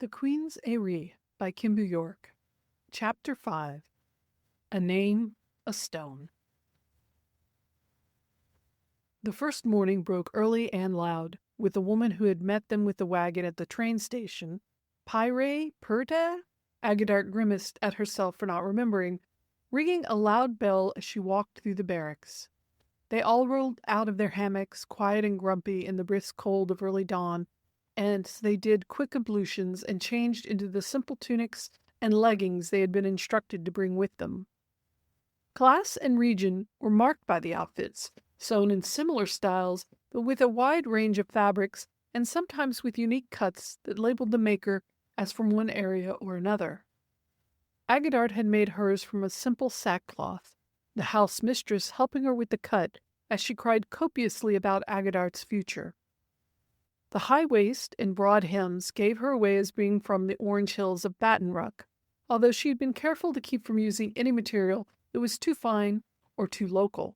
The Queen's Eyrie by Kimber York. Chapter 5. A Name, a Stone. The first morning broke early and loud, with the woman who had met them with the wagon at the train station, Pyre, Perta? Agadart grimaced at herself for not remembering, ringing a loud bell as she walked through the barracks. They all rolled out of their hammocks, quiet and grumpy in the brisk cold of early dawn, and they did quick ablutions and changed into the simple tunics and leggings they had been instructed to bring with them. Class and region were marked by the outfits, sewn in similar styles, but with a wide range of fabrics and sometimes with unique cuts that labeled the maker as from one area or another. Agadart had made hers from a simple sackcloth, the house mistress helping her with the cut as she cried copiously about Agadart's future. The high waist and broad hems gave her away as being from the Orange Hills of Battenruck, although she had been careful to keep from using any material that was too fine or too local.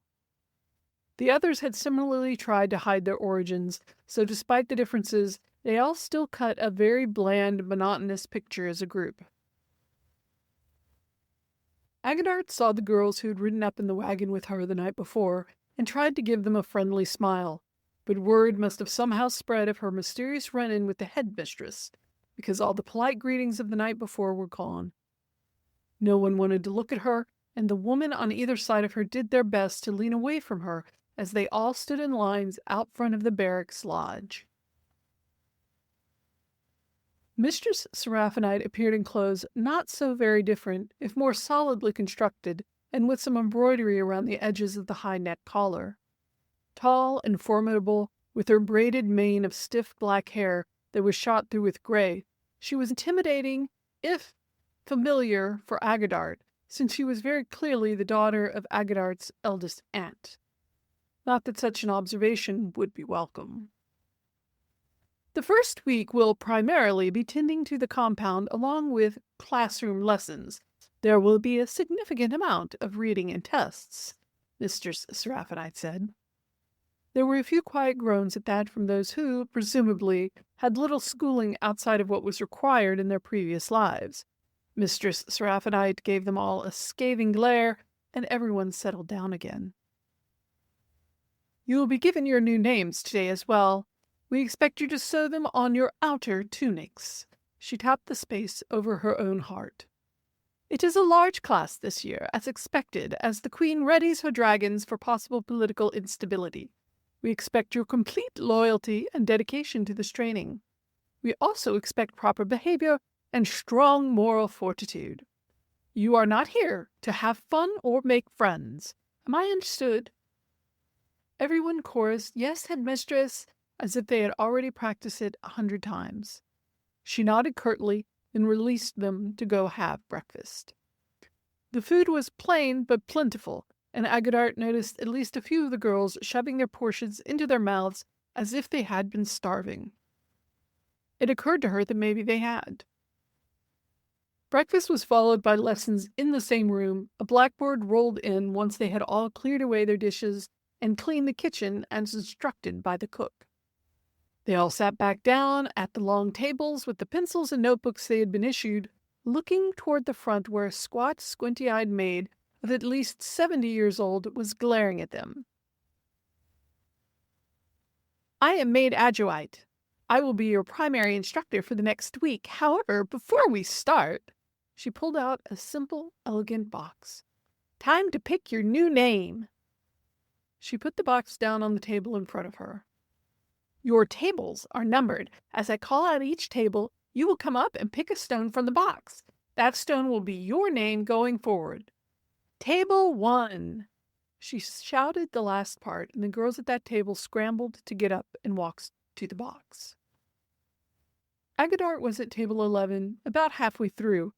The others had similarly tried to hide their origins, so despite the differences, they all still cut a very bland, monotonous picture as a group. Agadart saw the girls who had ridden up in the wagon with her the night before and tried to give them a friendly smile, but word must have somehow spread of her mysterious run-in with the head mistress, because all the polite greetings of the night before were gone. No one wanted to look at her, and the women on either side of her did their best to lean away from her as they all stood in lines out front of the barracks lodge. Mistress Seraphonite appeared in clothes not so very different, if more solidly constructed, and with some embroidery around the edges of the high-neck collar. Tall and formidable, with her braided mane of stiff black hair that was shot through with gray, she was intimidating, if familiar, for Agadart, since she was very clearly the daughter of Agadart's eldest aunt. Not that such an observation would be welcome. The first week will primarily be tending to the compound along with classroom lessons. There will be a significant amount of reading and tests, Mistress Seraphonite said. There were a few quiet groans at that from those who, presumably, had little schooling outside of what was required in their previous lives. Mistress Seraphonite gave them all a scathing glare, and everyone settled down again. You will be given your new names today as well. We expect you to sew them on your outer tunics. She tapped the space over her own heart. It is a large class this year, as expected, as the Queen readies her dragons for possible political instability. We expect your complete loyalty and dedication to this training. We also expect proper behavior and strong moral fortitude. You are not here to have fun or make friends. Am I understood? Everyone chorused, "Yes, headmistress," as if they had already practiced it 100 times. She nodded curtly and released them to go have breakfast. The food was plain but plentiful, and Agadart noticed at least a few of the girls shoving their portions into their mouths as if they had been starving. It occurred to her that maybe they had. Breakfast was followed by lessons in the same room, a blackboard rolled in once they had all cleared away their dishes and cleaned the kitchen as instructed by the cook. They all sat back down at the long tables with the pencils and notebooks they had been issued, looking toward the front where a squat, squinty-eyed maid of at least 70 years old was glaring at them. I am Maid Adjoite. I will be your primary instructor for the next week. However, before we start, she pulled out a simple, elegant box. Time to pick your new name. She put the box down on the table in front of her. Your tables are numbered. As I call out each table, you will come up and pick a stone from the box. That stone will be your name going forward. Table 1. She shouted the last part, and the girls at that table scrambled to get up and walk to the box. Agadart was at table 11, about halfway through,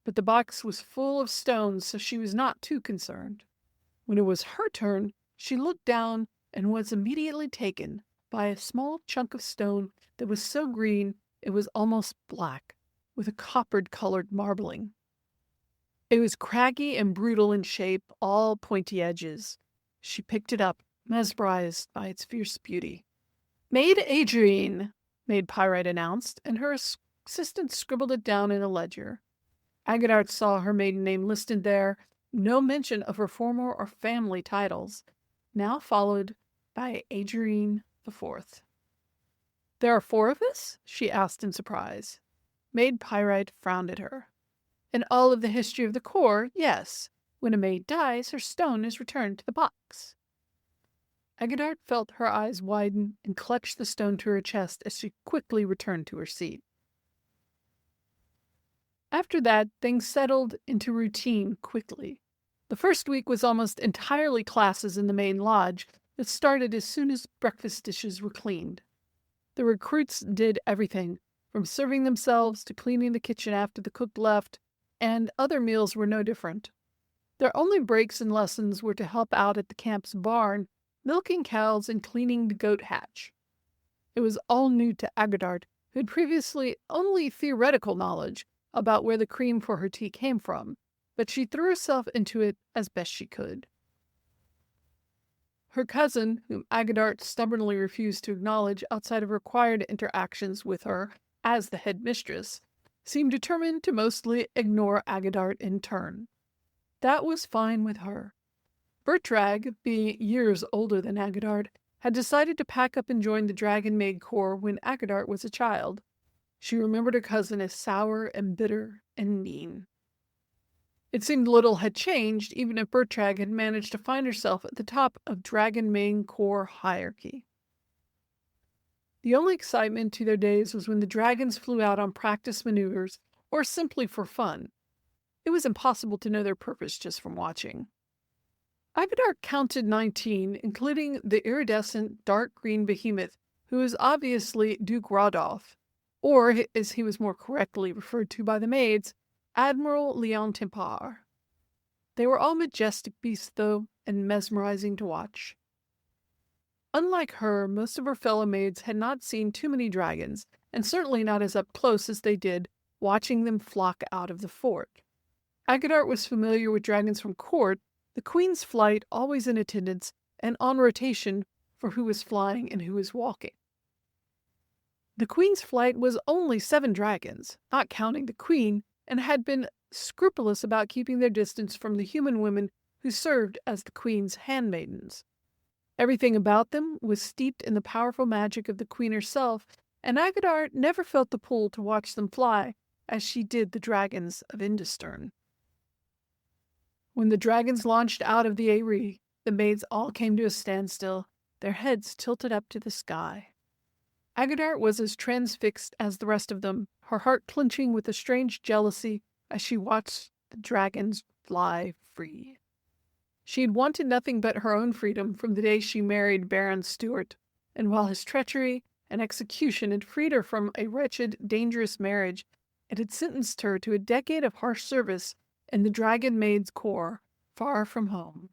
but the box was full of stones, so she was not too concerned. When it was her turn, she looked down and was immediately taken by a small chunk of stone that was so green it was almost black, with a coppered-colored marbling. It was craggy and brutal in shape, all pointy edges. She picked it up, mesmerized by its fierce beauty. Maid Adrienne, Maid Pyre announced, and her assistant scribbled it down in a ledger. Agadart saw her maiden name listed there, no mention of her former or family titles, now followed by Adrienne IV. "There are 4 of us?" she asked in surprise. Maid Pyrite frowned at her. "In all of the history of the Corps, yes. When a maid dies, her stone is returned to the box." Agadart felt her eyes widen and clutched the stone to her chest as she quickly returned to her seat. After that, things settled into routine quickly. The first week was almost entirely classes in the main lodge that started as soon as breakfast dishes were cleaned. The recruits did everything, from serving themselves to cleaning the kitchen after the cook left, and other meals were no different. Their only breaks and lessons were to help out at the camp's barn, milking cows and cleaning the goat hatch. It was all new to Agadart, who had previously only theoretical knowledge about where the cream for her tea came from, but she threw herself into it as best she could. Her cousin, whom Agadart stubbornly refused to acknowledge outside of required interactions with her as the head mistress, seemed determined to mostly ignore Agadart in turn. That was fine with her. Bertrag, being years older than Agadart, had decided to pack up and join the Dragon Maid Corps when Agadart was a child. She remembered her cousin as sour and bitter and mean. It seemed little had changed, even if Bertrag had managed to find herself at the top of Dragon Main Corps hierarchy. The only excitement to their days was when the dragons flew out on practice maneuvers, or simply for fun. It was impossible to know their purpose just from watching. Agadart counted 19, including the iridescent dark green behemoth, who was obviously Duke Rodolph, or, as he was more correctly referred to by the maids, Admiral Leon Tempar. They were all majestic beasts, though, and mesmerizing to watch. Unlike her, most of her fellow maids had not seen too many dragons, and certainly not as up close as they did watching them flock out of the fort. Agadart was familiar with dragons from court, the queen's flight always in attendance, and on rotation for who was flying and who was walking. The queen's flight was only 7 dragons, not counting the queen, and had been scrupulous about keeping their distance from the human women who served as the queen's handmaidens. Everything about them was steeped in the powerful magic of the queen herself, and Agadart never felt the pull to watch them fly as she did the dragons of Industern. When the dragons launched out of the Eyrie, the maids all came to a standstill, their heads tilted up to the sky. Agadart was as transfixed as the rest of them, her heart clenching with a strange jealousy as she watched the dragons fly free. She had wanted nothing but her own freedom from the day she married Baron Stuart, and while his treachery and execution had freed her from a wretched, dangerous marriage, it had sentenced her to a decade of harsh service in the Dragon Maid's Corps, far from home.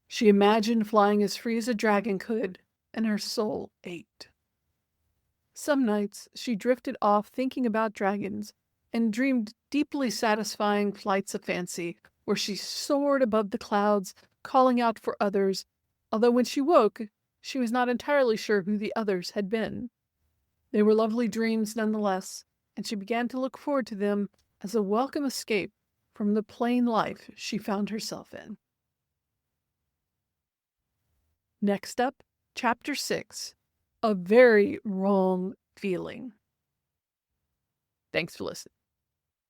She imagined flying as free as a dragon could, and her soul ached. Some nights she drifted off thinking about dragons, and dreamed deeply satisfying flights of fancy, where she soared above the clouds, calling out for others, although when she woke, she was not entirely sure who the others had been. They were lovely dreams nonetheless, and she began to look forward to them as a welcome escape from the plain life she found herself in. Next up, Chapter 6, A Very Wrong Feeling. Thanks for listening.